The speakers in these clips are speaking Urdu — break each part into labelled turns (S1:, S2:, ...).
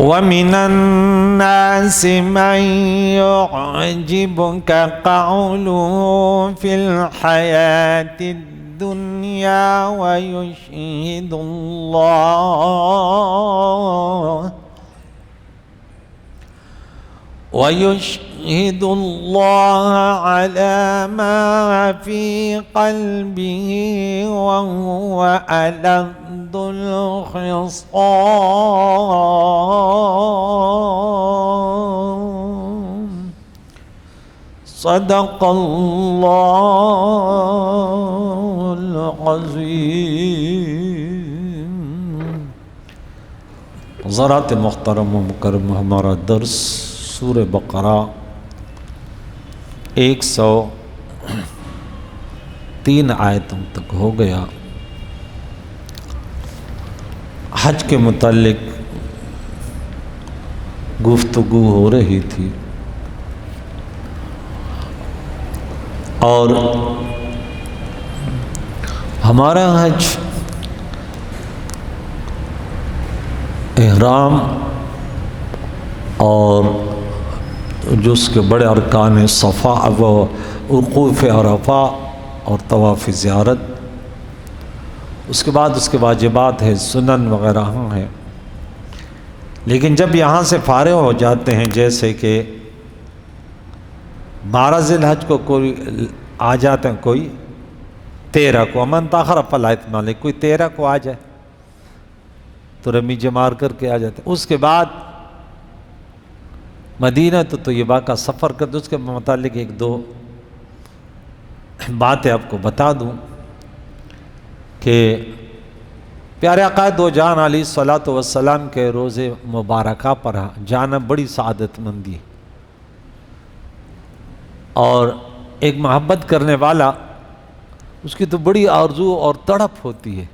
S1: وَمِنَ النَّاسِ مَن يُعْجِبُكَ قَوْلُهُ فِي الْحَيَاةِ الدُّنْيَا وَيُشْهِدُ اللَّهَ عَلَى مَا فِي قَلْبِهِ وَهُوَ أَلَدُّ الْخِصَامِ صدق اللہ العظیم۔ حضرات محترم و مکرم، ہمارا درس سورہ بقرہ 103 آیتوں تک ہو گیا۔ حج کے متعلق گفتگو ہو رہی تھی اور ہمارا حج احرام اور جو اس کے بڑے ارکان صفا و وقوف عرفہ اور طواف زیارت، اس کے بعد اس کے واجبات ہے، سنن وغیرہ ہیں۔ لیکن جب یہاں سے فارغ ہو جاتے ہیں، جیسے کہ 12 ذی الحج کو کوئی آ جاتے ہیں، کوئی 13 کو، امن تاخر فلا اثم علیہ، کوئی 13 کو آ جائے تو رمی جمار کر کے آ جاتے ہیں۔ اس کے بعد مدینہ تو طیبہ کا سفر کر دو۔ اس کے متعلق ایک دو باتیں آپ کو بتا دوں کہ پیارے آقا دو جان علیہ الصلوۃ والسلام کے روز مبارکہ پر جانا بڑی سعادت مندی ہے، اور ایک محبت کرنے والا اس کی تو بڑی آرزو اور تڑپ ہوتی ہے۔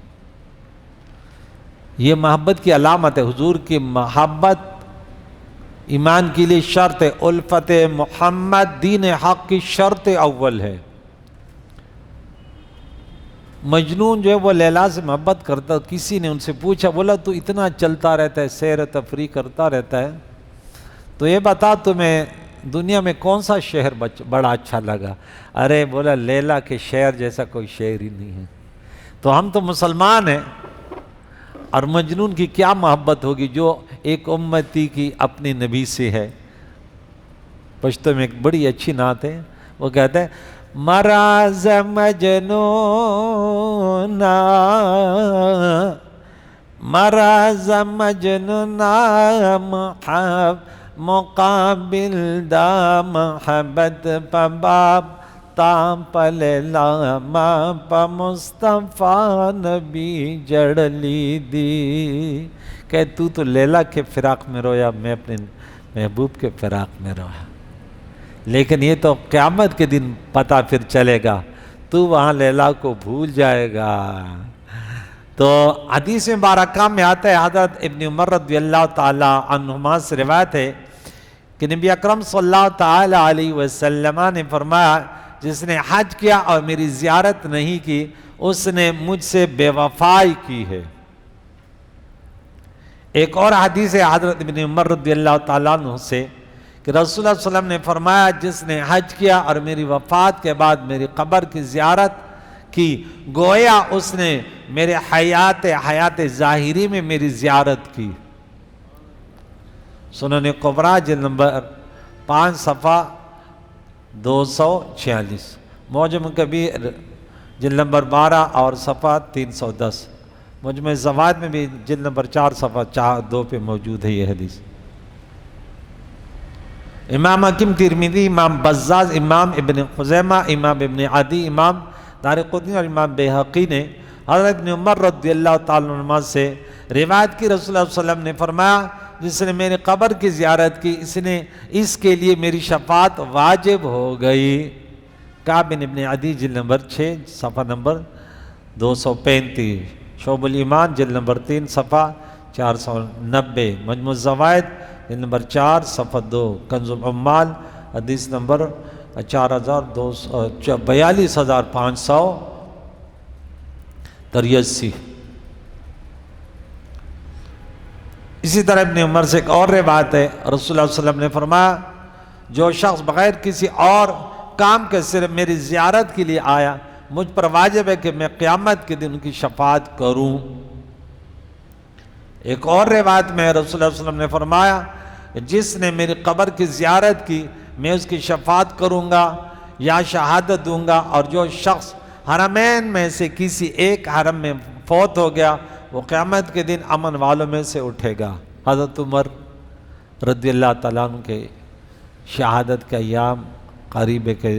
S1: یہ محبت کی علامت ہے، حضور کی محبت ایمان کے لیے شرط ہے، الفت محمد دین حق کی شرط اول ہے۔ مجنون جو ہے وہ لیلا سے محبت کرتا، کسی نے ان سے پوچھا، بولا تو اتنا چلتا رہتا ہے، سیر و تفریح کرتا رہتا ہے، تو یہ بتا تمہیں دنیا میں کون سا شہر بڑا اچھا لگا؟ ارے بولا لیلا کے شہر جیسا کوئی شہر ہی نہیں ہے۔ تو ہم تو مسلمان ہیں، اور مجنون کی کیا محبت ہوگی جو ایک امتی کی اپنے نبی سے ہے۔ پشتو میں ایک بڑی اچھی نعت ہے، وہ کہتے ہیں مراز مجنونا مراز مجنونا مقابل دا محبت پباب تا پلیلا ما پا مصطفیٰ نبی جڑلی دی۔ کہ تو لیلا کے فراق میں رویا، میں اپنے محبوب کے فراق میں رویا، لیکن یہ تو قیامت کے دن پتہ پھر چلے گا، تو وہاں لیلا کو بھول جائے گا۔ تو حدیث مبارکہ میں آتا ہے، حضرت ابن عمر رضی اللہ تعالی عنہما سے روایت ہے کہ نبی اکرم صلی اللہ تعالی علیہ وسلم نے فرمایا، جس نے حج کیا اور میری زیارت نہیں کی، اس نے مجھ سے بے وفائی کی ہے۔ ایک اور حدیث ہے حضرت ابن عمر رضی اللہ تعالیٰ عنہ سے کہ رسول اللہ صلی اللہ علیہ وسلم نے فرمایا، جس نے حج کیا اور میری وفات کے بعد میری قبر کی زیارت کی، گویا اس نے میرے حیات ظاہری میں میری زیارت کی۔ سنن کبریٰ جلد نمبر 5 صفحہ 246، معجم کبیر جلد نمبر 12 اور صفحہ 310، مجمع زوائد میں بھی جلد نمبر 4 صفحہ 2 پہ موجود ہے یہ حدیث۔ امام حاکم، ترمذی، امام بزاز، امام ابن خزیمہ، امام ابن عدی، امام دارقطنی اور امام بیہقی نے حضرت ابن عمر رضی اللہ تعالیٰ عنہ سے روایت کی، رسول اللہ صلی اللہ علیہ وسلم نے فرمایا، جس نے میری قبر کی زیارت کی، اس کے لیے میری شفاعت واجب ہو گئی۔ کعب بن ابن عدی جلد نمبر 6 صفحہ نمبر 235، شعب الایمان جلد نمبر 3 صفحہ 490، مجموع الزوائد جلد نمبر 4 صفحہ 2، کنز العمال حدیث نمبر 42583۔ اسی طرح ابن عمر سے ایک اور روایت ہے، رسول اللہ صلی اللہ علیہ وسلم نے فرمایا جو شخص بغیر کسی اور کام کے صرف میری زیارت کے لیے آیا، مجھ پر واجب ہے کہ میں قیامت کے دن ان کی شفاعت کروں۔ ایک اور روایت میں رسول اللہ صلی اللہ علیہ وسلم نے فرمایا جس نے میری قبر کی زیارت کی میں اس کی شفاعت کروں گا یا شہادت دوں گا، اور جو شخص حرمین میں سے کسی ایک حرم میں فوت ہو گیا وہ قیامت کے دن امن والوں میں سے اٹھے گا۔ حضرت عمر رضی اللہ تعالیٰ عنہ کے شہادت کے ایام قریب کے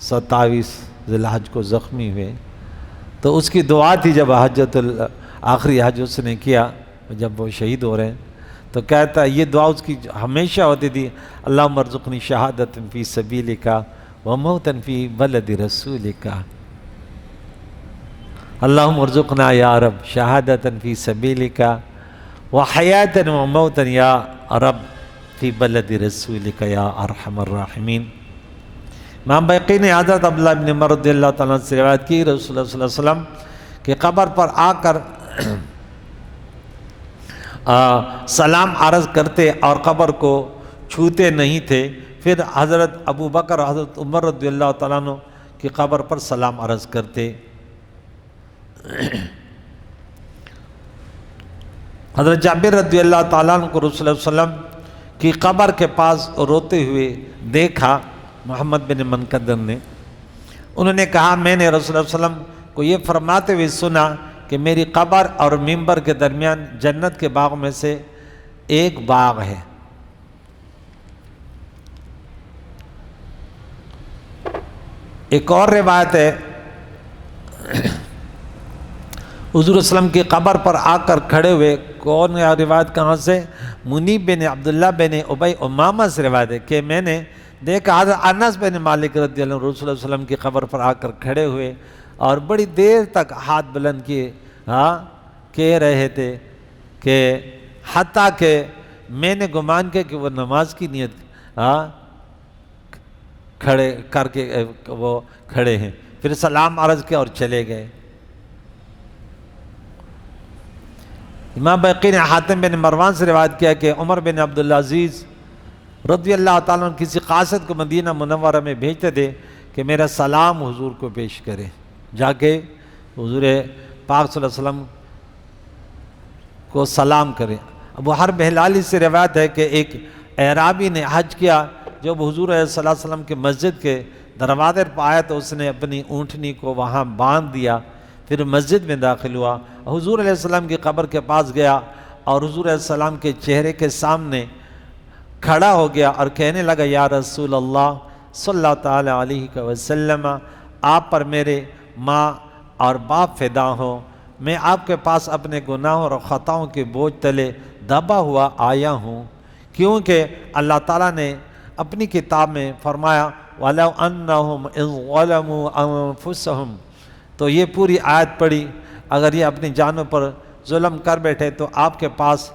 S1: 27 ذی الحج کو زخمی ہوئے، تو اس کی دعا تھی جب آخری حج اس نے کیا، جب وہ شہید ہو رہے ہیں تو کہتا ہے یہ دعا اس کی ہمیشہ ہوتی تھی، اللہم ارزقنی شہادت فی سبیلک وموتا فی بلد رسولک، اللہم ارزقنا یا رب شہادت فی سبیلک وحیاتا وموتا یا رب فی بلد رسولک یا ارحم الراحمین۔ امام بیہقی نے حضرت عبداللہ بن عمر رضی اللہ تعالیٰ سے روایت کی رسول اللہ صلی اللہ علیہ وسلم کہ قبر پر آ کر سلام عرض کرتے اور قبر کو چھوتے نہیں تھے، پھر حضرت ابو بکر اور حضرت عمر رضی اللہ تعالیٰ عنہ کی قبر پر سلام عرض کرتے۔ حضرت جابر رضی اللہ تعالیٰ عنہ کو رسول اللہ صلی اللہ علیہ وسلم کی قبر کے پاس روتے ہوئے دیکھا محمد بن منقدر نے، انہوں نے کہا میں نے رسول اللہ صلی اللہ علیہ وسلم کو یہ فرماتے ہوئے سنا کہ میری قبر اور ممبر کے درمیان جنت کے باغ میں سے ایک باغ ہے۔ ایک اور روایت ہے حضور صلی اللہ علیہ وسلم کی قبر پر آ کر کھڑے ہوئے، کون ہے روایت کہاں سے؟ منیب بن عبداللہ بن ابی امامہ سے روایت ہے کہ میں نے دیکھا حضرت انس بن مالک رضی اللہ عنہ رسول اللہ صلی اللہ علیہ وسلم کی قبر پر آ کر کھڑے ہوئے اور بڑی دیر تک ہاتھ بلند کیے کہہ رہے تھے کہ حتیٰ کہ میں نے گمان کیا کہ وہ نماز کی نیت کھڑے کر کے وہ کھڑے ہیں، پھر سلام عرض کیا اور چلے گئے۔ امام بیہقی نے حاتم بن مروان سے روایت کیا کہ عمر بن عبدالعزیز رضی اللہ تعالیٰ عنہ کسی قاصد کو مدینہ منورہ میں بھیجتے تھے کہ میرا سلام حضور کو پیش کرے، جا کے حضور پاک صلی اللہ علیہ وسلم کو سلام کرے۔ ابو حرب ہلالی سے روایت ہے کہ ایک اعرابی نے حج کیا، جب حضور صلی اللہ علیہ وسلم کے مسجد کے دروازے پر آیا تو اس نے اپنی اونٹنی کو وہاں باندھ دیا، پھر مسجد میں داخل ہوا، حضور علیہ السلام کی قبر کے پاس گیا اور حضور علیہ السلام کے چہرے کے سامنے کھڑا ہو گیا اور کہنے لگا یا رسول اللہ صلی اللہ تعالیٰ علیہ وسلم، آپ پر میرے ماں اور باپ فدا ہوں، میں آپ کے پاس اپنے گناہوں اور خطاؤں کے بوجھ تلے دبا ہوا آیا ہوں، کیونکہ اللہ تعالیٰ نے اپنی کتاب میں فرمایا وَلَوْ أَنَّهُمْ إِذْ ظَلَمُوا أَنفُسَهُمْ، تو یہ پوری آیت پڑھی، اگر یہ اپنی جانوں پر ظلم کر بیٹھے تو آپ کے پاس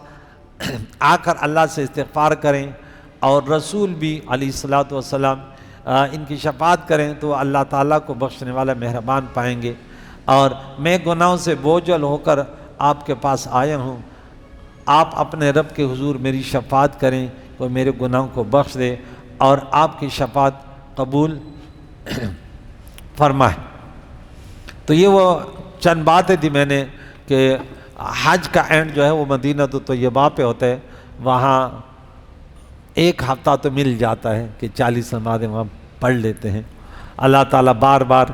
S1: آ کر اللہ سے استغفار کریں اور رسول بھی علیہ الصلوۃ والسلام ان کی شفاعت کریں تو اللہ تعالیٰ کو بخشنے والا مہربان پائیں گے، اور میں گناہوں سے بوجھل ہو کر آپ کے پاس آیا ہوں، آپ اپنے رب کے حضور میری شفاعت کریں، وہ میرے گناہوں کو بخش دے اور آپ کی شفاعت قبول فرمائے۔ تو یہ وہ چند باتیں تھی میں نے کہ حج کا اینڈ جو ہے وہ مدینہ طیبہ پہ ہوتا ہے، وہاں ایک ہفتہ تو مل جاتا ہے کہ 40 نمازیں وہاں پڑھ لیتے ہیں۔ اللہ تعالیٰ بار بار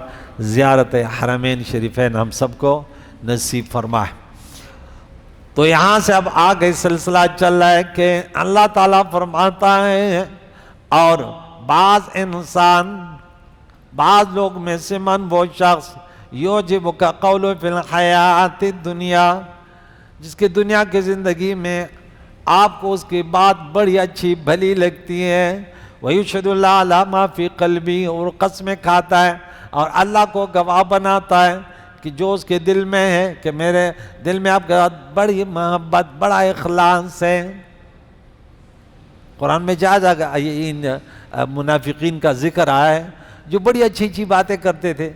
S1: زیارت حرمین شریفین ہم سب کو نصیب فرمائے۔ تو یہاں سے اب آگے سلسلہ چل رہا ہے کہ اللہ تعالیٰ فرماتا ہے اور بعض لوگ میں سے من وہ شخص یعجبک قولہ فی الحیات الدنیا، جس کی دنیا کی زندگی میں آپ کو اس کی بات بڑی اچھی بھلی لگتی ہے، وَيُشْهِدُ اللَّهَ عَلَىٰ مَا فِي قَلْبِهِ، اور قسمیں کھاتا ہے اور اللہ کو گواہ بناتا ہے کہ جو اس کے دل میں ہے کہ میرے دل میں آپ کے ساتھ بڑی محبت بڑا اخلاص ہے۔ قرآن میں جا ان منافقین کا ذکر آیا ہے جو بڑی اچھی اچھی باتیں کرتے تھے۔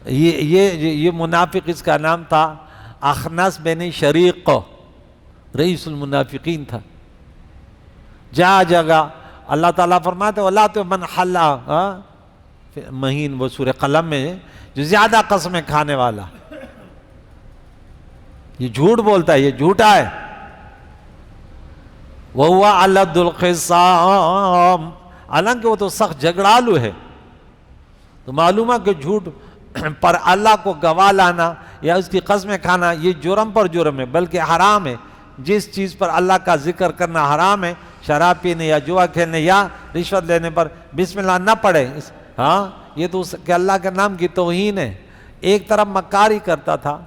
S1: یہ منافق، اس کا نام تھا اخنس بن شریق، رئیس المنافقین تھا. جا جگہ اللہ تعالیٰ فرماتے وَلَا تُمَنْ حَلَّا مہین، وہ سورہ قلم میں جو زیادہ قسمیں کھانے والا، یہ جھوٹ بولتا ہے، یہ جھوٹا ہے. وَهُوَ أَلَدُّ الْخِصَامِ، حالانکہ وہ تو سخت جھگڑالو ہے. تو معلوم ہے کہ جھوٹ پر اللہ کو گواہ لانا یا اس کی قسمیں کھانا یہ جرم پر جرم ہے، بلکہ حرام ہے. جس چیز پر اللہ کا ذکر کرنا حرام ہے، شراب پینے یا جوا کھیلنے یا رشوت لینے پر بسم اللہ نہ پڑھے، ہاں یہ تو کہ اللہ کے نام کی توہین ہے. ایک طرف مکاری کرتا تھا،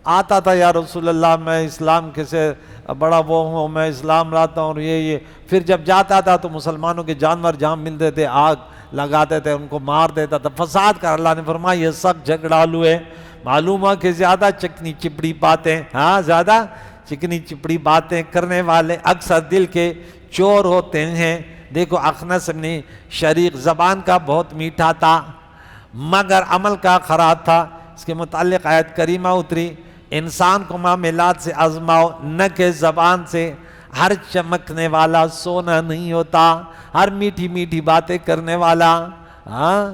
S1: آتا تھا یا رسول اللہ میں اسلام سے بڑا وہ ہوں، میں اسلام لاتا ہوں، یہ پھر جب جاتا تھا تو مسلمانوں کے جانور جہاں ملتے تھے آگ لگاتے تھے، ان کو مار دیتا تھا، فساد کر. اللہ نے فرمایا یہ سب جھگڑالو ہے. معلوم ہے کہ زیادہ چکنی چپڑی باتیں، ہاں زیادہ چکنی چپڑی باتیں کرنے والے اکثر دل کے چور ہوتے ہیں. دیکھو اخنس بن شریق زبان کا بہت میٹھا تھا مگر عمل کا خراب تھا. اس کے متعلق آیت کریمہ اتری، انسان کو معاملات سے آزماؤ نہ کہ زبان سے. ہر چمکنے والا سونا نہیں ہوتا، ہر میٹھی میٹھی باتیں کرنے والا. ہاں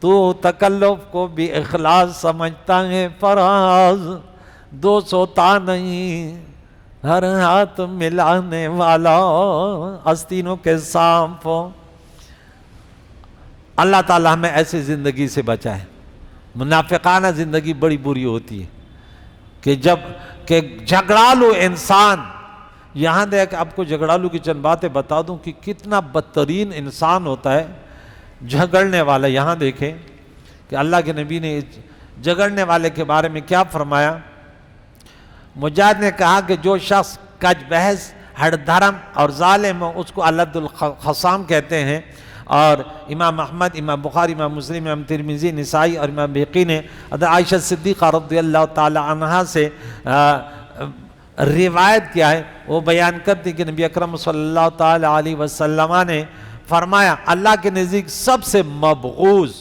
S1: تو تکلف کو بھی اخلاص سمجھتا ہے فراز، دو سوتا نہیں ہر ہاتھ ملانے والا آستینوں کے سانپ. اللہ تعالیٰ ہمیں ایسی زندگی سے بچائے. منافقانہ زندگی بڑی بری ہوتی ہے کہ جھگڑالو انسان. یہاں دیکھ آپ کو جھگڑالو کی چند باتیں بتا دوں کہ کتنا بدترین انسان ہوتا ہے جھگڑنے والا. یہاں دیکھیں کہ اللہ کے نبی نے جھگڑنے والے کے بارے میں کیا فرمایا. مجاہد نے کہا کہ جو شخص کج بحث، ہڑ دھرم اور ظالم ہو اس کو الد الخصام کہتے ہیں. اور امام احمد، امام بخاری، امام مسلم، امام ترمذی، نسائی اور امام بہقی نے حضرت عائشہ صدیقہ رضی اللہ تعالی عنہا سے روایت کیا ہے. وہ بیان کرتی کہ نبی اکرم صلی اللہ تعالی علیہ وسلم نے فرمایا اللہ کے نزدیک سب سے مبغوض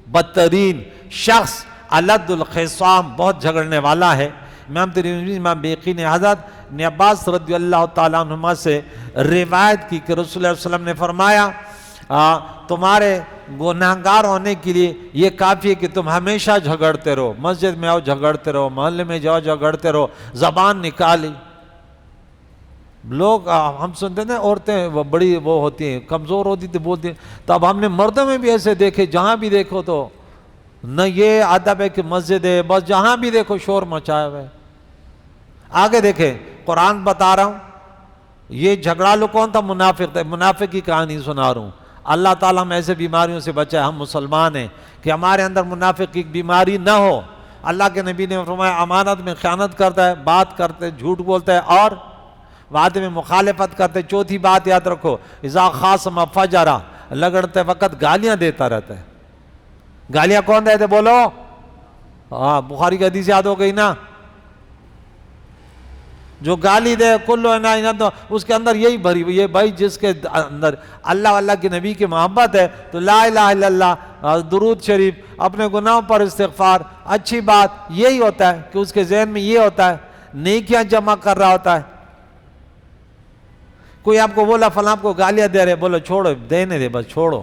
S1: بدترین شخص الد الخصام، بہت جھگڑنے والا ہے. امام ترمذی، امام بہقی نے حضرت ابن عباس رضی اللہ تعالیٰ عنہما سے روایت کی کہ رسول اللہ علیہ وسلم نے فرمایا تمہارے گناہگار ہونے کے لیے یہ کافی ہے کہ تم ہمیشہ جھگڑتے رہو. مسجد میں آؤ جھگڑتے رہو، محلے میں جاؤ جھگڑتے رہو، زبان نکالی. لوگ ہم سنتے ہیں عورتیں وہ بڑی وہ ہوتی ہیں، کمزور ہوتی تھی، بولتی ہیں. تو اب ہم نے مردوں میں بھی ایسے دیکھے، جہاں بھی دیکھو تو نہ یہ ادب ہے کہ مسجد ہے، بس جہاں بھی دیکھو شور مچایا ہوا ہے. آگے دیکھیں قرآن بتا رہا ہوں یہ جھگڑالو کون تھا؟ منافق تھا. منافق کی کہانی سنا رہا ہوں. اللہ تعالیٰ ہم ایسے بیماریوں سے بچائے. ہم مسلمان ہیں کہ ہمارے اندر منافق کی بیماری نہ ہو. اللہ کے نبی نے فرمایا امانت میں خیانت کرتا ہے، بات کرتے جھوٹ بولتا ہے اور وعدے میں مخالفت کرتے. چوتھی بات یاد رکھو، اذا خاصم فجرا، لگڑتے وقت گالیاں دیتا رہتا ہے. گالیاں کون دیتے بولو؟ ہاں بخاری کی حدیث یاد ہو گئی نا. جو گالی دے کلو اس کے اندر یہی بھری ہوئی ہے بھائی، جس کے اندر اللہ کے نبی کی محبت ہے تو لا الہ الا اللہ، درود شریف، اپنے گناہوں پر استغفار. اچھی بات یہی ہوتا ہے کہ اس کے ذہن میں یہ ہوتا ہے نیکیاں جمع کر رہا ہوتا ہے. کوئی آپ کو بولا فلاں آپ کو گالیاں دے رہے، بولو چھوڑو، دینے دے، بس چھوڑو.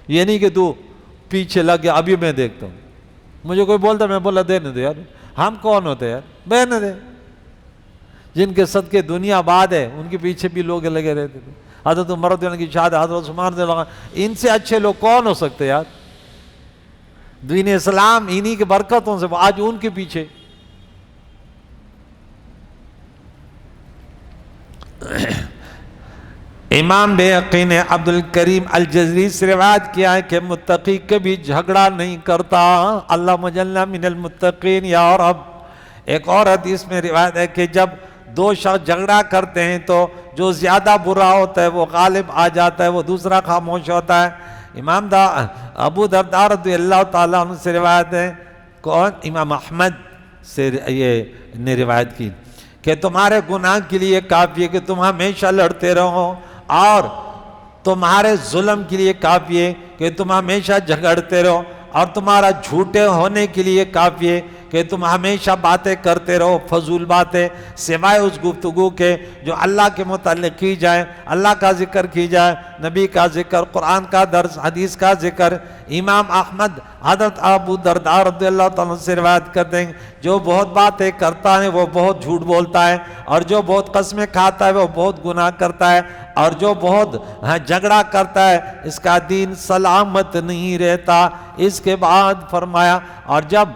S1: یہ نہیں کہ تو پیچھے لگ گیا ابھی میں دیکھتا ہوں. مجھے کوئی بولتا میں بولا دینے دے یار. ہم کون ہوتے یار؟ بہنے دے. جن کے صدقے دنیا آباد ہے ان کے پیچھے بھی لوگ لگے رہتے تھے. حضرت عمر رضی اللہ عنہ کی شہادت، حضرت عثمان رضی اللہ عنہ، ان سے اچھے لوگ کون ہو سکتے یار؟ دین اسلام انہی کے برکتوں سے آج ان کے پیچھے. امام بہقی نے عبد الکریم الجزری سے روایت کیا ہے کہ متقی کبھی جھگڑا نہیں کرتا. اللہم اجعلنا من المتقین یا رب. ایک اور حدیث میں روایت ہے کہ جب دو شخص جھگڑا کرتے ہیں تو جو زیادہ برا ہوتا ہے وہ غالب آ جاتا ہے، وہ دوسرا خاموش ہوتا ہے. امام ابو درداء رضی اللہ تعالیٰ عنہ سے روایت ہے، کون؟ امام احمد سے یہ نے روایت کی کہ تمہارے گناہ کے لیے کافی ہے کہ تم ہمیشہ لڑتے رہو، اور تمہارے ظلم کے لیے کافی ہے کہ تم ہمیشہ جھگڑتے رہو. اور تمہارا جھوٹے ہونے کے لیے کافی ہے کہ تم ہمیشہ باتیں کرتے رہو، فضول باتیں، سوائے اس گفتگو کے جو اللہ کے متعلق کی جائے، اللہ کا ذکر کی جائے، نبی کا ذکر، قرآن کا درس، حدیث کا ذکر۔ امام احمد حضرت ابو درداء رضی اللہ تعالیٰ سے روایت کرتے ہیں، جو بہت باتیں کرتا ہے وہ بہت جھوٹ بولتا ہے، اور جو بہت قسمیں کھاتا ہے وہ بہت گناہ کرتا ہے، اور جو بہت جھگڑا کرتا ہے اس کا دین سلامت نہیں رہتا۔ اس کے بعد فرمایا، اور جب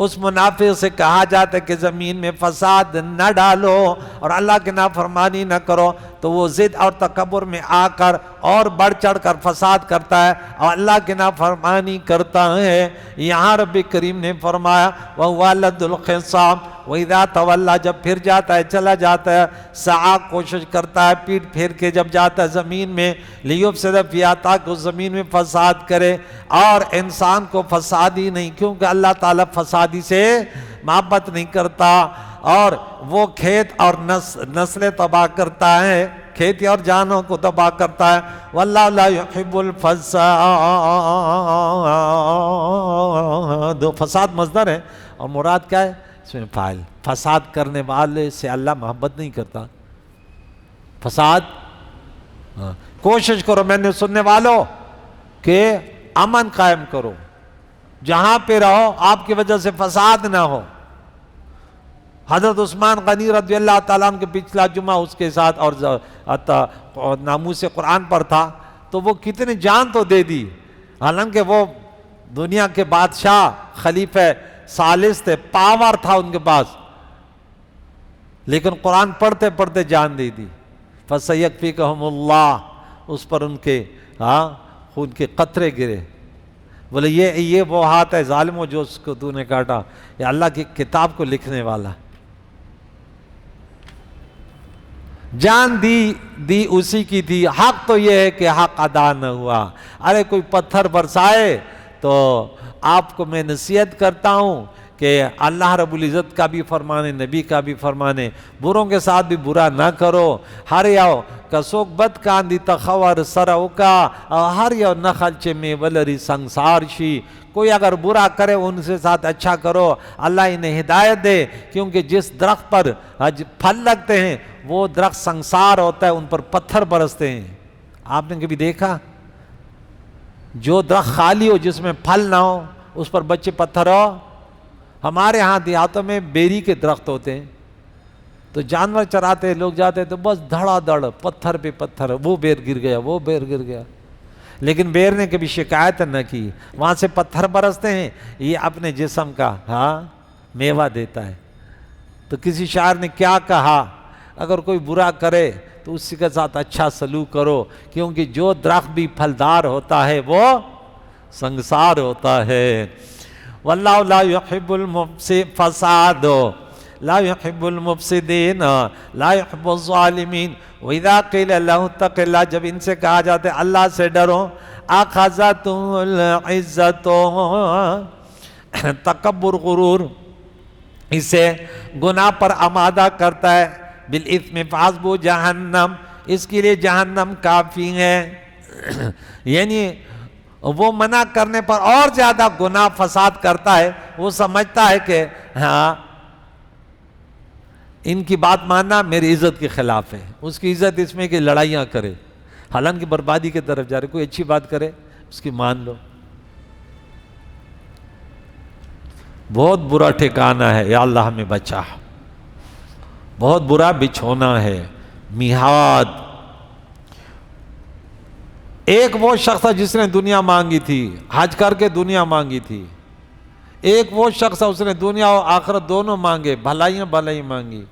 S1: اس منافق سے کہا جاتا ہے کہ زمین میں فساد نہ ڈالو اور اللہ کی نافرمانی نہ کرو، تو وہ ضد اور تکبر میں آ کر اور بڑھ چڑھ کر فساد کرتا ہے اور اللہ کی نافرمانی کرتا ہے۔ یہاں رب کریم نے فرمایا وَهُوَ لَدُّ الْخِصَامِ وَإِذَا تَوَلَّى، جب پھر جاتا ہے، چلا جاتا ہے، سعی کوشش کرتا ہے، پیٹ پھیر کے جب جاتا ہے زمین میں، لِيُفْسِدَ فِيهَا، تاکہ اس زمین میں فساد کرے، اور انسان کو فسادی نہیں، کیونکہ اللہ تعالیٰ فسادی سے محبت نہیں کرتا، اور وہ کھیت اور نسلیں تباہ کرتا ہے، کھیتی اور جانوں کو تباہ کرتا ہے۔ وَاللَّهُ لَا يُحِبُّ الْفَسَادَ، فساد مصدر ہے اور مراد کیا ہے اس میں فاعل، فساد کرنے والے سے اللہ محبت نہیں کرتا۔ فساد، کوشش کرو، میں نے سننے والوں کہ امن قائم کرو، جہاں پہ رہو آپ کی وجہ سے فساد نہ ہو۔ حضرت عثمان غنی رضی اللہ تعالیٰ عنہ کے پچھلا جمعہ اس کے ساتھ اور ناموس قرآن پر تھا، تو وہ کتنی جان تو دے دی، حالانکہ وہ دنیا کے بادشاہ خلیفہ ثالث تھے، پاور تھا ان کے پاس، لیکن قرآن پڑھتے پڑھتے جان دے دی۔ فَسَيَكْفِيكَهُمُ اللَّهُ، اس پر ان کے خون کے قطرے گرے، بولے یہ وہ ہاتھ ہے ظالموں جو اس کو تو نے کاٹا، یہ اللہ کی کتاب کو لکھنے والا، جان دی اسی کی تھی۔ حق تو یہ ہے کہ حق ادا نہ ہوا۔ ارے کوئی پتھر برسائے تو آپ کو میں نصیحت کرتا ہوں کہ اللہ رب العزت کا بھی فرمانے، نبی کا بھی فرمانے، بروں کے ساتھ بھی برا نہ کرو۔ ہر یو کسوک بد کاندی تخور سرو کا، ہر یو نخلچے میں ولری سنسار شی، کوئی اگر برا کرے ان سے ساتھ اچھا کرو، اللہ انہیں ہدایت دے، کیونکہ جس درخت پر پھل لگتے ہیں وہ درخت سنسار ہوتا ہے، ان پر پتھر برستے ہیں۔ آپ نے کبھی دیکھا جو درخت خالی ہو جس میں پھل نہ ہو اس پر بچے پتھر ہو؟ ہمارے ہاں دیہاتوں میں بیری کے درخت ہوتے ہیں، تو جانور چراتے ہیں، لوگ جاتے ہیں تو بس دھڑا دھڑ پتھر پہ پتھر، وہ بیر گر گیا، وہ بیر گر گیا، لیکن بیر نے کبھی شکایت نہ کی، وہاں سے پتھر برستے ہیں، یہ اپنے جسم کا میوہ دیتا ہے۔ تو کسی شاعر نے کیا کہا، اگر کوئی برا کرے تو اسی کے ساتھ اچھا سلوک کرو، کیونکہ جو درخت بھی پھلدار ہوتا ہے وہ سنگسار ہوتا ہے۔ واللہ لا يحب الفساد لا يحب المفسدین لا يحب الظالمین۔ وَإِذَا قِيلَ لَهُ اتَّقِ اللَّهَ، جب ان سے کہا جاتا ہے اللہ سے ڈرو، أَخَذَتْهُ الْعِزَّةُ، تکبر غرور اسے گناہ پر آمادہ کرتا ہے، بالإثم فحسبه جہنم، اس کے لیے جہنم کافی ہے۔ یعنی وہ منع کرنے پر اور زیادہ گناہ فساد کرتا ہے، وہ سمجھتا ہے کہ ان کی بات ماننا میری عزت کے خلاف ہے، اس کی عزت اس میں کہ لڑائیاں کرے، حالانکہ بربادی کی طرف جا رہے، کوئی اچھی بات کرے اس کی مان لو۔ بہت برا ٹھکانہ ہے، یا اللہ ہمیں بچا، بہت برا بچھونا ہے، میعاد۔ ایک وہ شخص ہے جس نے دنیا مانگی تھی، حج کر کے دنیا مانگی تھی، ایک وہ شخص ہے اس نے دنیا اور آخرت دونوں مانگے، بھلائیاں مانگی،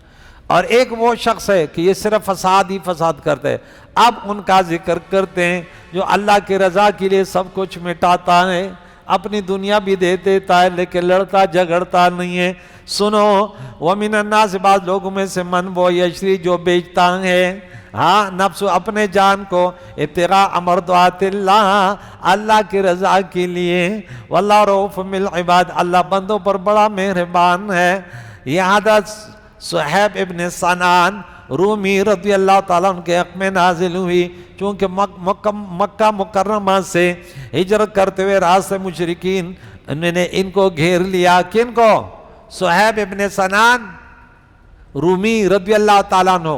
S1: اور ایک وہ شخص ہے کہ یہ صرف فساد ہی فساد کرتا ہے۔ اب ان کا ذکر کرتے ہیں جو اللہ کی رضا کے لیے سب کچھ مٹاتا ہے، اپنی دنیا بھی دے دیتا ہے لیکن لڑتا جھگڑتا نہیں ہے۔ سنو، وَمِنَ النَّاسِ، بعض لوگوں میں سے من وہ یشری، جو بیچتا ہے نفس اپنے جان کو، ابتغاء مرضات اللہ، اللہ کی رضا کے لیے، واللہ رؤوف بالعباد، اللہ بندوں پر بڑا مہربان ہے۔ یہ حضرت صہیب ابن سنان رومی رضی اللہ تعالیٰ عنہ کے حق میں نازل ہوئی، چونکہ مکہ مکرمہ سے ہجرت کرتے ہوئے راستے مشرکین انہوں نے ان کو گھیر لیا۔ کن کو؟ صہیب ابن سنان رومی رضی اللہ تعالیٰ عنہ۔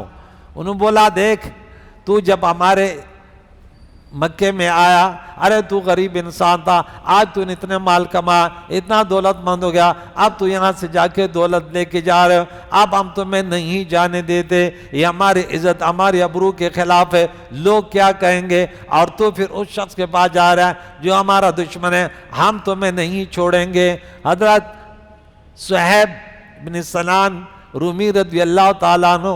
S1: انہوں بولا دیکھ تو جب ہمارے مکے میں آیا، ارے تو غریب انسان تھا، آج تو نے اتنے مال کما، اتنا دولت مند ہو گیا، اب تو یہاں سے جا کے دولت لے کے جا رہے ہو، اب ہم تمہیں نہیں جانے دیتے، یہ ہماری عزت ہماری ابرو کے خلاف ہے، لوگ کیا کہیں گے، اور تو پھر اس شخص کے پاس جا رہا ہے جو ہمارا دشمن ہے، ہم تمہیں نہیں چھوڑیں گے۔ حضرت صہیب بن سنان رومی رضی اللہ تعالیٰ عنہ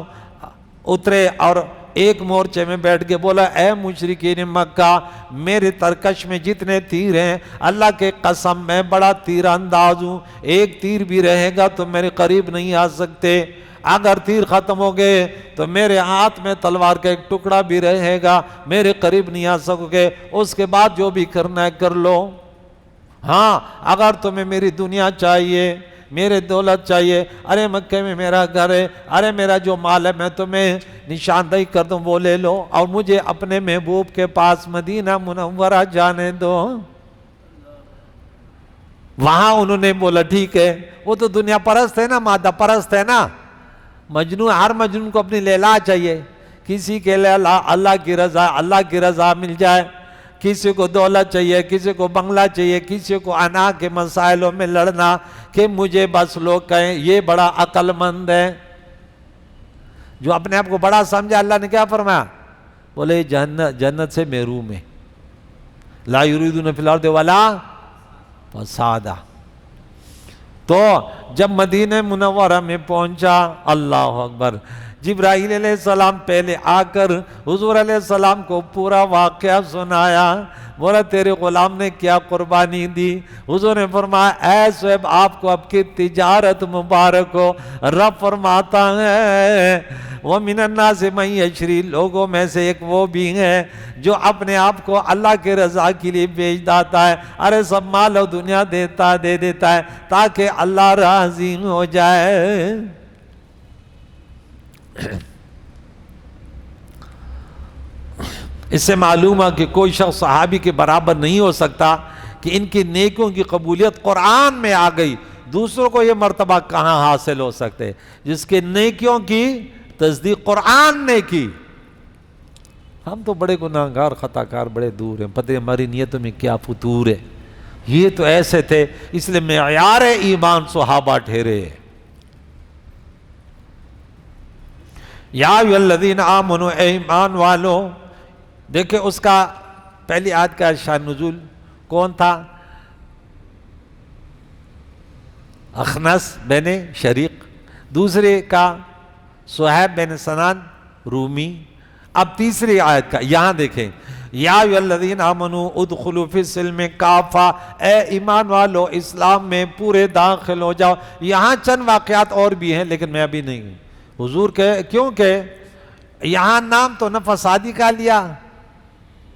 S1: اترے اور ایک مورچے میں بیٹھ کے بولا، اے مشرکین مکہ، میرے ترکش میں جتنے تیر ہیں، اللہ کے قسم میں بڑا تیر انداز ہوں، ایک تیر بھی رہے گا تو میرے قریب نہیں آ سکتے، اگر تیر ختم ہو گئے تو میرے ہاتھ میں تلوار کا ایک ٹکڑا بھی رہے گا، میرے قریب نہیں آ سکو گے، اس کے بعد جو بھی کرنا ہے کر لو۔ ہاں اگر تمہیں میری دنیا چاہیے، میرے دولت چاہیے، ارے مکے میں میرا گھر ہے، ارے میرا جو مال ہے میں تمہیں نشاندہی کر دوں وہ لے لو، اور مجھے اپنے محبوب کے پاس مدینہ منورہ جانے دو۔ وہاں انہوں نے بولا ٹھیک ہے، وہ تو دنیا پرست ہے نا، مادہ پرست ہے نا، مجنون، ہر مجنون کو اپنی لیلا چاہیے، کسی کے لیے اللہ کی رضا مل جائے، کسی کو دولت چاہیے، کسی کو بنگلہ چاہیے، کسی کو انا کے مسائلوں میں لڑنا کہ مجھے بس لوگ کہیں یہ بڑا عقل مند ہے۔ جو اپنے آپ کو بڑا سمجھا، اللہ نے کیا فرمایا؟ بولے جنت سے محروم ہے، لا یریدون فی الارض ولا فسادا۔ تو جب مدینہ منورہ میں پہنچا، اللہ اکبر، جبرائیل علیہ السلام پہلے آ کر حضور علیہ السلام کو پورا واقعہ سنایا، بولا تیرے غلام نے کیا قربانی دی۔ حضور نے فرمایا اے صہیب آپ کو آپ کی تجارت مبارک ہو، رب فرماتا ہے وَمِنَ النَّاسِ مَن يَشْرِي، لوگوں میں سے ایک وہ بھی ہے جو اپنے آپ کو اللہ کے رضا کے لیے بیچ دیتا ہے، ارے سب مال و دنیا دے دیتا ہے تاکہ اللہ راضی ہو جائے۔ اس سے معلوم ہے کہ کوئی شخص صحابی کے برابر نہیں ہو سکتا کہ ان کی نیکیوں کی قبولیت قرآن میں آ گئی، دوسروں کو یہ مرتبہ کہاں حاصل ہو سکتے جس کے نیکیوں کی تصدیق قرآن نے کی۔ ہم تو بڑے گناہگار خطاکار بڑے دور ہیں، پتہ ہماری نیتوں میں کیا فتور ہے، یہ تو ایسے تھے، اس لیے معیار ایمان صحابہ ٹھہرے۔ یا ایھا الذین آمنوا، اے ایمان والو، دیکھیں اس کا پہلی آیت کا شان نزول کون تھا؟ اخنس بن شریق، دوسرے کا صہیب بن سنان رومی۔ اب تیسری آیت کا یہاں دیکھیں، یا ایھا الذین آمنوا ادخلوا فی السلم کافہ، اے ایمان والو اسلام میں پورے داخل ہو جاؤ۔ یہاں چند واقعات اور بھی ہیں لیکن میں ابھی نہیں حضور کے، کیونکہ یہاں نام تو نہ فسادی کا لیا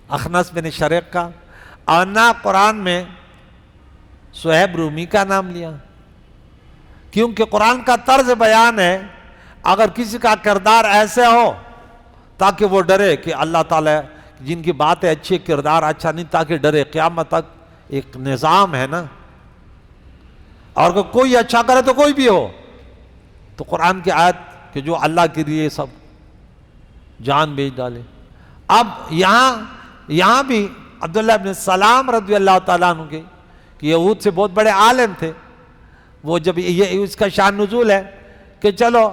S1: اخنس بن شریق کا، اور نہ قرآن میں صہیب رومی کا نام لیا، کیونکہ قرآن کا طرز بیان ہے اگر کسی کا کردار ایسے ہو تاکہ وہ ڈرے کہ اللہ تعالیٰ جن کی باتیں اچھی، کردار اچھا نہیں، تاکہ ڈرے، قیامت تک ایک نظام ہے نا، اور اگر کوئی اچھا کرے تو کوئی بھی ہو، تو قرآن کی آیت کہ جو اللہ کے لیے سب جان بیچ ڈالے۔ اب یہاں بھی عبداللہ بن سلام رضی اللہ تعالیٰ عنہ کے کہ یہود سے بہت بڑے عالم تھے، وہ جب یہ اس کا شان نزول ہے کہ چلو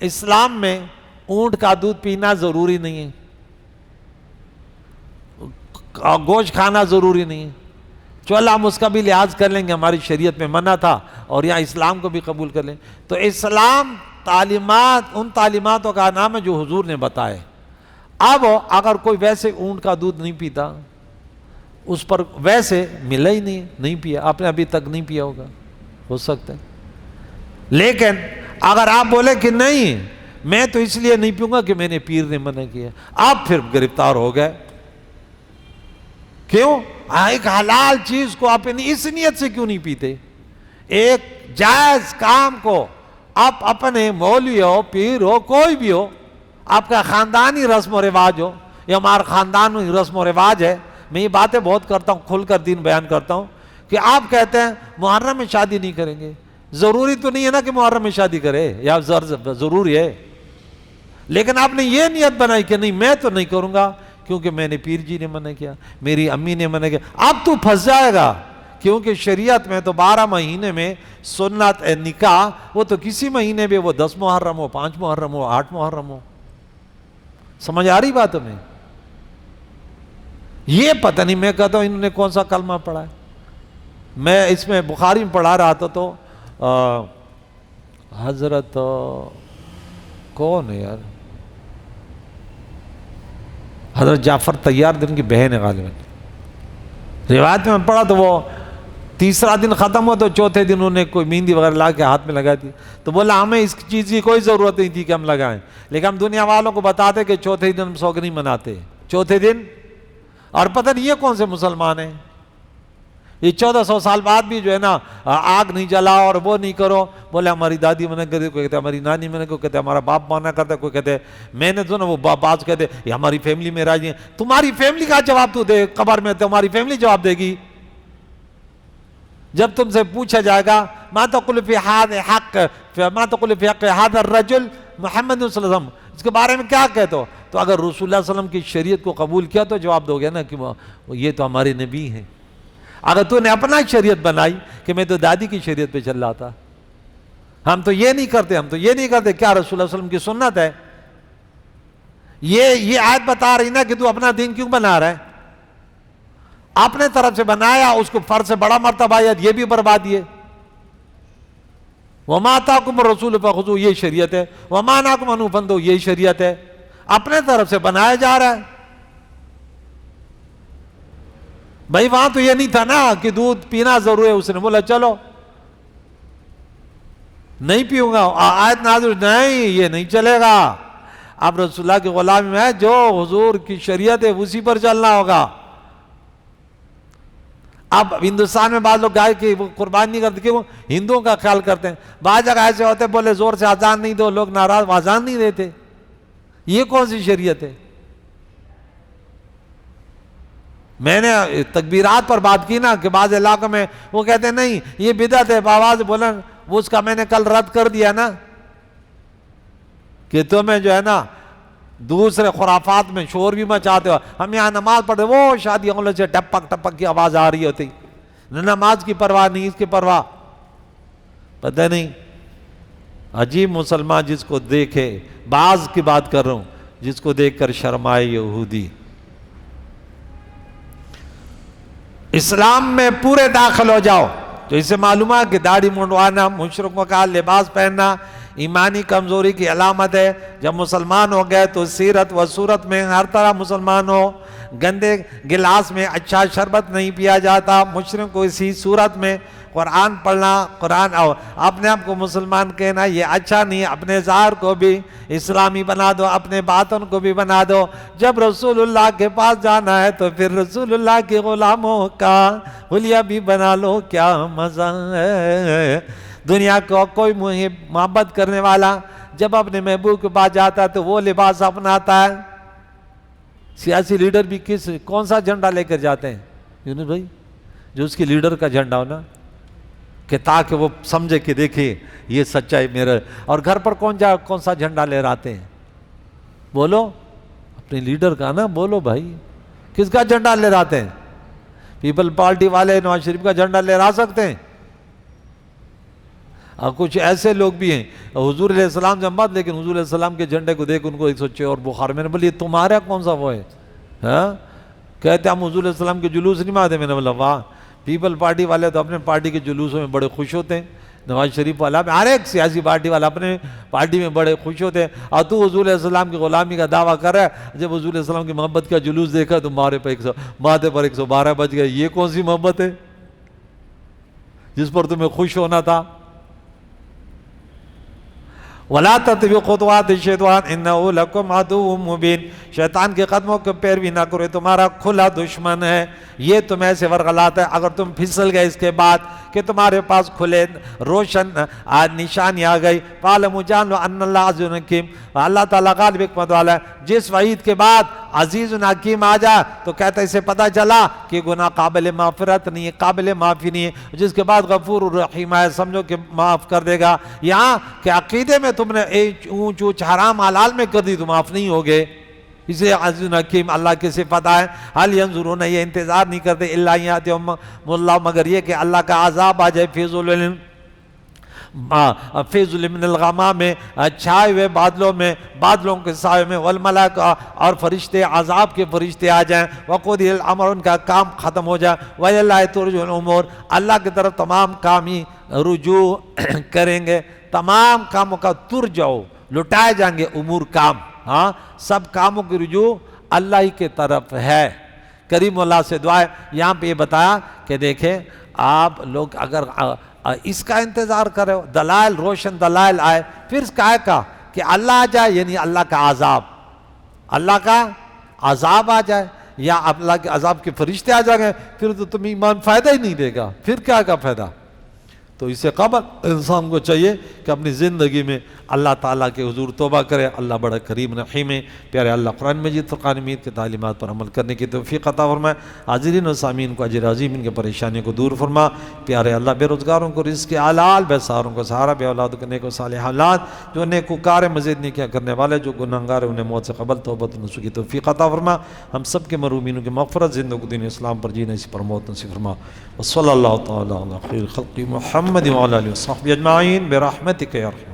S1: اسلام میں اونٹ کا دودھ پینا ضروری نہیں ہے، گوشت کھانا ضروری نہیں ہے، چلو ہم اس کا بھی لحاظ کر لیں گے، ہماری شریعت میں منع تھا اور یہاں اسلام کو بھی قبول کر لیں۔ تو اسلام تعلیمات ان تعلیماتوں کا نام ہے جو حضور نے بتائے۔ اب اگر کوئی ویسے اونٹ کا دودھ نہیں پیتا، اس پر ویسے ملا ہی نہیں پیا، آپ نے ابھی تک نہیں پیا ہوگا، ہو سکتا ہے، لیکن اگر آپ بولے کہ نہیں میں تو اس لیے نہیں پیوں گا کہ میں نے پیر نے منع کیا، آپ پھر گرفتار ہو گئے۔ کیوں؟ ایک حلال چیز کو آپ اس نیت سے کیوں نہیں پیتے؟ ایک جائز کام کو آپ اپنے مولوی ہو، پیر ہو، کوئی بھی ہو، آپ کا خاندانی رسم و رواج ہو، یا ہمارا خاندان میں رسم و رواج ہے. میں یہ باتیں بہت کرتا ہوں، کھل کر دین بیان کرتا ہوں، کہ آپ کہتے ہیں محرم میں شادی نہیں کریں گے. ضروری تو نہیں ہے نا کہ محرم میں شادی کرے، یا ضروری ہے، لیکن آپ نے یہ نیت بنائی کہ نہیں میں تو نہیں کروں گا کیونکہ میں نے پیر جی نے منع کیا، میری امی نے منع کیا. اب تو پھنس جائے گا، کیونکہ شریعت میں تو 12 مہینے میں سنت نکاح، وہ تو کسی مہینے میں، وہ 10 محرم ہو، 5 محرم ہو، 8 محرم ہو. سمجھ آ رہی بات ہمیں؟ یہ پتہ نہیں، میں کہتا ہوں انہوں نے کون سا کلمہ پڑھا ہے. میں اس میں بخاری میں پڑھا رہا تھا تو حضرت کون ہے یار، حضرت جعفر طیار دن کی بہن ہے غالباً. روایت میں پڑھا تو وہ تیسرا دن ختم ہوا تو چوتھے دن انہوں نے کوئی مہندی وغیرہ لا کے ہاتھ میں لگا دی. تو بولا ہمیں اس چیز کی کوئی ضرورت نہیں تھی کہ ہم لگائیں، لیکن ہم دنیا والوں کو بتاتے کہ چوتھے دن ہم سوگ نہیں مناتے، چوتھے دن. اور پتہ نہیں یہ کون سے مسلمان ہیں، یہ 1400 سال بعد بھی جو ہے نا آگ نہیں جلاؤ اور وہ نہیں کرو. بولے ہماری دادی منع کرتی، کوئی کہتے ہماری نانی منع کرتی، کہتے ہمارا باپ منع کرتا، کوئی کہتے میں نے تو نا وہ باز کہتے یہ ہماری فیملی میں راضی ہیں. تمہاری فیملی کا جواب تو دے، قبر میں تمہاری فیملی جواب دے گی. جب تم سے پوچھا جائے گا ما تقول فی ھذا حق، ما تقول فی حق ھذا الرجل محمد صلی اللہ علیہ وسلم، اس کے بارے میں کیا کہتے ہو؟ تو اگر رسول اللہ صلی اللہ علیہ وسلم کی شریعت کو قبول کیا تو جواب دو گے نا کہ یہ تو ہمارے نبی ہیں. اگر تو نے اپنا شریعت بنائی کہ میں تو دادی کی شریعت پہ چل رہا تھا، ہم تو یہ نہیں کرتے، ہم تو یہ نہیں کرتے، کیا رسول اللہ صلی اللہ علیہ وسلم کی سنت ہے؟ یہ آیت بتا رہی نا کہ تو اپنا دین کیوں بنا رہا ہے؟ اپنے طرف سے بنایا، اس کو فرض سے بڑا مرتبہ ہے، یہ بھی بربادی ہے. وَمَا آتَاكُمُ الرَّسُولُ فَخُذُوهُ، یہ شریعت ہے. وَمَا نَهَاكُمْ عَنْهُ فَانْتَهُوا، یہ شریعت ہے. اپنے طرف سے بنایا جا رہا ہے. بھائی وہاں تو یہ نہیں تھا نا کہ دودھ پینا ضرور ہے، اس نے بولا چلو نہیں پیوں گا، آیت نازل نہیں یہ نہیں چلے گا. اب رسول اللہ کے غلامی میں جو حضور کی شریعت ہے اسی پر چلنا ہوگا. اب ہندوستان میں بعض لوگ گائے کی وہ قربان نہیں کرتے کہ وہ ہندوؤں کا خیال کرتے ہیں. بعض جگہ ایسے ہوتے بولے زور سے اذان نہیں دو، لوگ ناراض اذان نہیں دیتے. یہ کون سی شریعت ہے؟ میں نے تکبیرات پر بات کی نا کہ بعض علاقوں میں وہ کہتے ہیں نہیں یہ بدعت ہے، آواز بولن، وہ اس کا میں نے کل رد کر دیا نا کہ تمہیں جو ہے نا دوسرے خرافات میں شور بھی مچاتے ہو. ہم یہاں نماز پڑھتے وہ شادی انگلوں سے ٹپک ٹپک کی آواز آ رہی ہوتی، نہ نماز کی پرواہ نہیں اس کی پرواہ. پتہ نہیں عجیب مسلمان جس کو دیکھے، بعض کی بات کر رہا ہوں، جس کو دیکھ کر شرمائے یہودی. اسلام میں پورے داخل ہو جاؤ تو اس سے معلوم ہے کہ داڑھی منڈوانا، مشرکوں کا لباس پہننا ایمانی کمزوری کی علامت ہے. جب مسلمان ہو گئے تو سیرت و صورت میں ہر طرح مسلمان ہو. گندے گلاس میں اچھا شربت نہیں پیا جاتا. مشرک کو اسی صورت میں قرآن پڑھنا، قرآن اپنے آپ کو مسلمان کہنا یہ اچھا نہیں. اپنے ظاہر کو بھی اسلامی بنا دو، اپنے باطن کو بھی بنا دو. جب رسول اللہ کے پاس جانا ہے تو پھر رسول اللہ کے غلاموں کا حلیہ بھی بنا لو، کیا مزہ ہے. دنیا کو کوئی محبت کرنے والا جب اپنے محبوب کے پاس جاتا ہے تو وہ لباس اپناتا ہے. سیاسی لیڈر بھی کون سا جھنڈا لے کر جاتے ہیں یونس بھائی؟ جو اس کی لیڈر کا جھنڈا ہو نا، کہ تاکہ وہ سمجھے کہ دیکھیں یہ سچائی میرا. اور گھر پر کون سا جھنڈا لے آتے ہیں؟ بولو اپنے لیڈر کا نا، بولو بھائی کس کا جھنڈا لے آتے ہیں؟ پیپل پارٹی والے نواز شریف کا جھنڈا لے آ سکتے ہیں. اور کچھ ایسے لوگ بھی ہیں حضور علیہ السلام سے مت، لیکن حضور علیہ السلام کے جھنڈے کو دیکھ ان کو 106 اور بخار. میں نے بولی تمہارا کون سا وہ ہے؟ ہاں کہتے ہم حضور علیہ السلام کے جلوس نہیں مانتے. میں نے بولا واہ، پیپل پارٹی والے تو اپنے پارٹی کے جلوسوں میں بڑے خوش ہوتے ہیں. نواز شریف والا، ہر ایک سیاسی پارٹی والا اپنے پارٹی میں بڑے خوش ہوتے ہیں. اور تو حضور علیہ السلام کی غلامی کا دعویٰ کر رہا ہے. جب حضور علیہ السلام کی محبت کا جلوس دیکھا تو ماتھے پر 112 بج گئے. یہ کون سی محبت ہے جس پر تمہیں خوش ہونا تھا؟ وَلَا تَتَّبِعُوا خُطُوَاتِ الشَّيْطَانِ إِنَّهُ لَكُمْ عَدُوٌّ مُّبِينٌ، شیطان کے قدموں کے پیروی نہ کرو، تمہارا کھلا دشمن ہے۔ یہ تمہیں ایسے ورغلات ہے، اگر تم پھسل گئے اس کے بعد کہ تمہارے پاس کھلے روشن نشانی آ گئی، فَاعْلَمُوا جان لو أَنَّ اللَّهَ عَزِيزٌ حَكِيمٌ، اللہ تعالیٰ غالب حکمت والا ہے۔ جس وعید کے بعد عزیز حکیم آ جائے تو کہتا ہے اسے پتہ چلا کہ گناہ قابل مغفرت نہیں ہے، قابل معافی نہیں ہے۔ جس کے بعد غفور الرحیم آئے، سمجھو کہ معاف کر دے گا۔ یہاں کہ عقیدے میں تم نے اونچ اونچ حرام حلال میں کر دی تو معاف نہیں ہوگے، اس لیے عزیز حکیم اللہ کی صفت ہے۔ حل ینظرون، یہ انتظار نہیں کرتے، الا یاتیہم اللہ، مگر یہ کہ اللہ کا عذاب آ جائے، فی ظلم من الغمام میں، چھائے ہوئے بادلوں میں، بادلوں کے سائے میں، والملائکہ، اور فرشتے، عذاب کے فرشتے آ جائیں، وقضی الامر، ان کا کام ختم ہو جائے، وَإِلَى اللَّهِ تُرْجَعُ الْأُمُورُ، اللہ کی طرف تمام کام ہی رجوع کریں گے، تمام کاموں کا ترجعو، لٹائے جائیں گے امور کام، ہاں سب کاموں کی رجوع اللہ ہی کے طرف ہے۔ کریم اللہ سے دعا ہے۔ یہاں پہ یہ بتایا کہ دیکھیں آپ لوگ اگر اس کا انتظار کرو، دلائل روشن دلائل آئے، پھر کہا کہ اللہ آ جائے، یعنی اللہ کا عذاب، اللہ کا عذاب آ جائے یا اللہ کے عذاب کے فرشتے آ جائیں گے، پھر تو تمہیں ایمان فائدہ ہی نہیں دے گا، پھر کیا کا فائدہ؟ تو اس سے قبل انسان کو چاہیے کہ اپنی زندگی میں اللہ تعالیٰ کے حضور توبہ کرے۔ اللہ بڑا کریم رحیم ہے۔ پیارے اللہ قرآن مجید فرقان حمید کی تعلیمات پر عمل کرنے کی توفیق عطا فرمائے۔ حاضرین و سامعین کو اجر عظیم، ان کے پریشانیوں کو دور فرما۔ پیارے اللہ بے روزگاروں کو رزق حلال، بے سہاروں کو سہارا، بے اولاد کو نیک و صالح اولاد، جو نیکوکار مزید نیکیاں کرنے والے، جو گناہگار ہیں انہیں موت سے قبل توبۃ نصوح کی توفیق عطا فرما۔ ہم سب کے مرحومینوں کی مغفرت، زندگی دین اسلام پر جینے اسی پر موت نصیب فرما۔ وصلی اللہ تعالی علی خیر خلق محمد وعلی آلہ وصحبہ اجمعین برحمتک یا ارحم